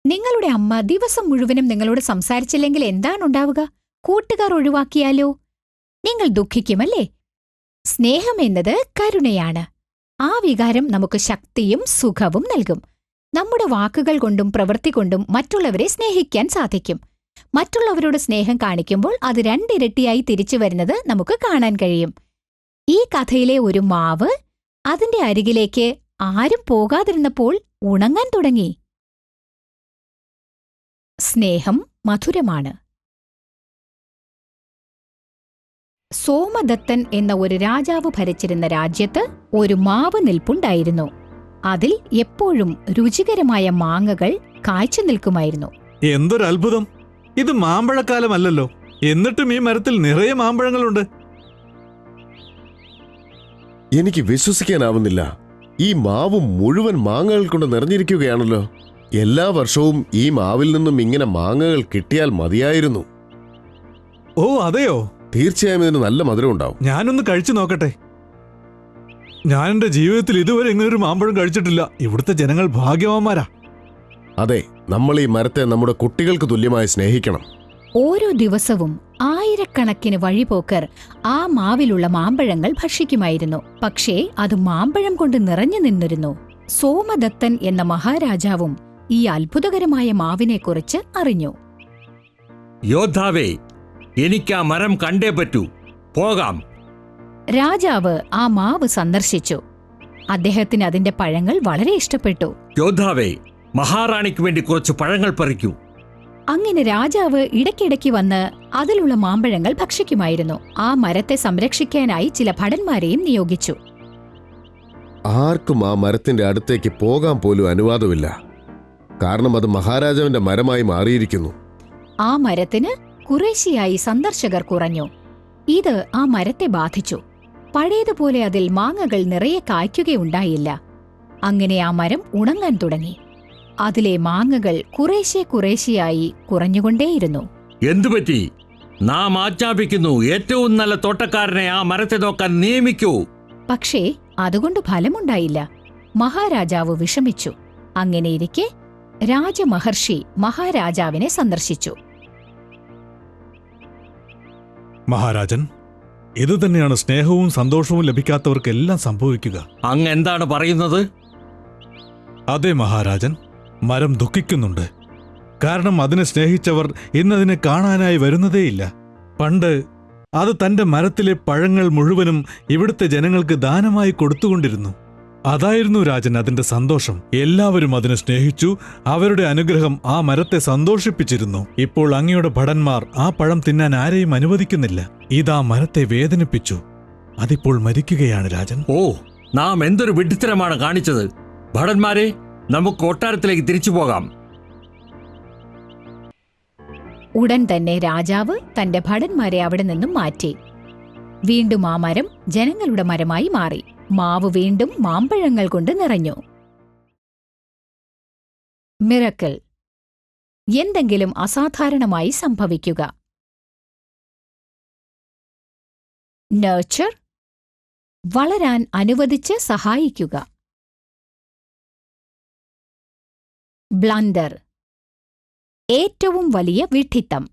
നിങ്ങളുടെ അമ്മ ദിവസം മുഴുവനും നിങ്ങളോട് സംസാരിച്ചില്ലെങ്കിൽ എന്താണുണ്ടാവുക? കൂട്ടുകാർ ഒഴിവാക്കിയാലോ? നിങ്ങൾ ദുഃഖിക്കുമല്ലേ? സ്നേഹമെന്നത് കരുണയാണ്. ആ വികാരം നമുക്ക് ശക്തിയും സുഖവും നൽകും. നമ്മുടെ വാക്കുകൾ കൊണ്ടും പ്രവൃത്തി കൊണ്ടും മറ്റുള്ളവരെ സ്നേഹിക്കാൻ സാധിക്കും. മറ്റുള്ളവരോട് സ്നേഹം കാണിക്കുമ്പോൾ അത് രണ്ടിരട്ടിയായി തിരിച്ചു വരുന്നത് നമുക്ക് കാണാൻ കഴിയും. ഈ കഥയിലെ ഒരു മാവ് അതിന്റെ അരികിലേക്ക് ആരും പോകാതിരുന്നപ്പോൾ ഉണങ്ങാൻ തുടങ്ങി. സ്നേഹം മധുരമാണ്. സോമദത്തൻ എന്ന ഒരു രാജാവ് ഭരിച്ചിരുന്ന രാജ്യത്ത് ഒരു മാവ് നിൽപ്പുണ്ടായിരുന്നു. അതിൽ എപ്പോഴും രുചികരമായ മാങ്ങകൾ കായ്ച്ചു നിൽക്കുമായിരുന്നു. എന്തൊരു അത്ഭുതം! ഇത് മാമ്പഴക്കാലമല്ലല്ലോ, എന്നിട്ടും ഈ മരത്തിൽ നിറയെ മാമ്പഴങ്ങളുണ്ട്. എനിക്ക് വിശ്വസിക്കാനാവുന്നില്ല. ഈ മാവ് മുഴുവൻ മാങ്ങകൾ കൊണ്ട് നിറഞ്ഞിരിക്കുകയാണല്ലോ. എല്ലാ വർഷവും ഈ മാവിൽ നിന്നും ഇങ്ങനെ മാങ്ങകൾ കിട്ടിയാൽ മതിയായിരുന്നു. ഓ അതെയോ? തീർച്ചയായും ഇതിന് നല്ല മധുരം ഉണ്ടാവും. ഞാനൊന്ന് കഴിച്ചു നോക്കട്ടെ. ഞാൻ എന്റെ ജീവിതത്തിൽ ഇതുവരെ ഇങ്ങനൊരു മാമ്പഴം കഴിച്ചിട്ടില്ല. ഇവിടുത്തെ ജനങ്ങൾ ഭാഗ്യവാന്മാരാ. അതെ, നമ്മൾ ഈ മരത്തെ നമ്മുടെ കുട്ടികൾക്ക് തുല്യമായി സ്നേഹിക്കണം. ഓരോ ദിവസവും ആയിരക്കണക്കിന് വഴിപോക്കർ ആ മാവിലുള്ള മാമ്പഴങ്ങൾ ഭക്ഷിക്കുമായിരുന്നു. പക്ഷേ അത് മാമ്പഴം കൊണ്ട് നിറഞ്ഞു നിന്നിരുന്നു. സോമദത്തൻ എന്ന മഹാരാജാവും ഈ അത്ഭുതകരമായ മാവിനെക്കുറിച്ച് അറിഞ്ഞു. യോദ്ധാവേ, എനിക്ക് ആ മരം കണ്ടേ പറ്റൂ. പോകാം. രാജാവ് ആ മാവ് സന്ദർശിച്ചു. അദ്ദേഹത്തിന് അതിന്റെ പഴങ്ങൾ വളരെ ഇഷ്ടപ്പെട്ടു. യോദ്ധാവേ, മഹാറാണിക്ക് വേണ്ടി കുറച്ച് പഴങ്ങൾ പറിക്കൂ. അങ്ങനെ രാജാവ് ഇടയ്ക്കിടയ്ക്ക് വന്ന് അതിലുള്ള മാമ്പഴങ്ങൾ ഭക്ഷിക്കുമായിരുന്നു. ആ മരത്തെ സംരക്ഷിക്കാനായി ചില ഭടന്മാരെയും നിയോഗിച്ചു. ആർക്കും ആ മരത്തിന്റെ അടുത്തേക്ക് പോകാൻ പോലും അനുവാദമില്ല. കാരണം അത് മഹാരാജാവിന്റെ മരമായി മാറിയിരിക്കുന്നു. ആ മരത്തിന് കുറേശ്ശെയായി സന്ദർശകർ കുറഞ്ഞു. ഇത് ആ മരത്തെ ബാധിച്ചു. പഴയതുപോലെ അതിൽ മാങ്ങകൾ നിറയെ കായ്ക്കുകയുണ്ടായില്ല. അങ്ങനെ ആ മരം ഉണങ്ങാൻ തുടങ്ങി. അതിലെ മാങ്ങകൾ കുറേശ്ശെയായി കുറഞ്ഞുകൊണ്ടേയിരുന്നു. എന്തുപറ്റി? നാം ആജ്ഞാപിക്കുന്നു, ഏറ്റവും നല്ല തോട്ടക്കാരനെ ആ മരത്തെ നോക്കാൻ നിയമിക്കൂ. പക്ഷേ അതുകൊണ്ട് ഫലമുണ്ടായില്ല. മഹാരാജാവ് വിഷമിച്ചു. അങ്ങനെയിരിക്കെ രാജമഹർഷി മഹാരാജാവിനെ സന്ദർശിച്ചു. മഹാരാജൻ, ഇതുതന്നെയാണ് സ്നേഹവും സന്തോഷവും ലഭിക്കാത്തവർക്കെല്ലാം സംഭവിക്കുക. അങ്ങ് എന്താണ് പറയുന്നത്? അതെ മഹാരാജൻ, മരം ദുഃഖിക്കുന്നുണ്ട്. കാരണം അതിനെ സ്നേഹിച്ചവർ ഇന്നതിനെ കാണാനായി വരുന്നതേയില്ല. പണ്ട് അത് തന്റെ മരത്തിലെ പഴങ്ങൾ മുഴുവനും ഇവിടുത്തെ ജനങ്ങൾക്ക് ദാനമായി കൊടുത്തുകൊണ്ടിരുന്നു. അതായിരുന്നു രാജൻ അതിന്റെ സന്തോഷം. എല്ലാവരും അതിനെ സ്നേഹിച്ചു. അവരുടെ അനുഗ്രഹം ആ മരത്തെ സന്തോഷിപ്പിച്ചിരുന്നു. ഇപ്പോൾ അങ്ങയുടെ ഭടന്മാർ ആ പഴം തിന്നാൻ ആരെയും അനുവദിക്കുന്നില്ല. ഇതാ മരത്തെ വേദനിപ്പിച്ചു. അതിപ്പോൾ മരിക്കുകയാണ് രാജൻ. ഓ, നാം എന്തൊരു വിഡ്ഢിത്തരമാണ് കാണിച്ചത്! ഭടന്മാരെ, നമുക്ക് കൊട്ടാരത്തിലേക്ക് തിരിച്ചു പോകാം. ഉടൻ തന്നെ രാജാവ് തന്റെ ഭടന്മാരെ അവിടെ നിന്നും മാറ്റി. വീണ്ടും ആ മരം ജനങ്ങളുടെ മരമായി മാറി. മാവ് വീണ്ടും മാമ്പഴങ്ങൾ കൊണ്ട് നിറഞ്ഞു. മിറക്കിൾ. എന്തെങ്കിലും അസാധാരണമായി സംഭവിക്കുക. നർച്ചർ. വളരാൻ അനുവദിച്ച് സഹായിക്കുക. ബ്ലണ്ടർ. ഏറ്റവും വലിയ വിഡ്ഢിത്തം.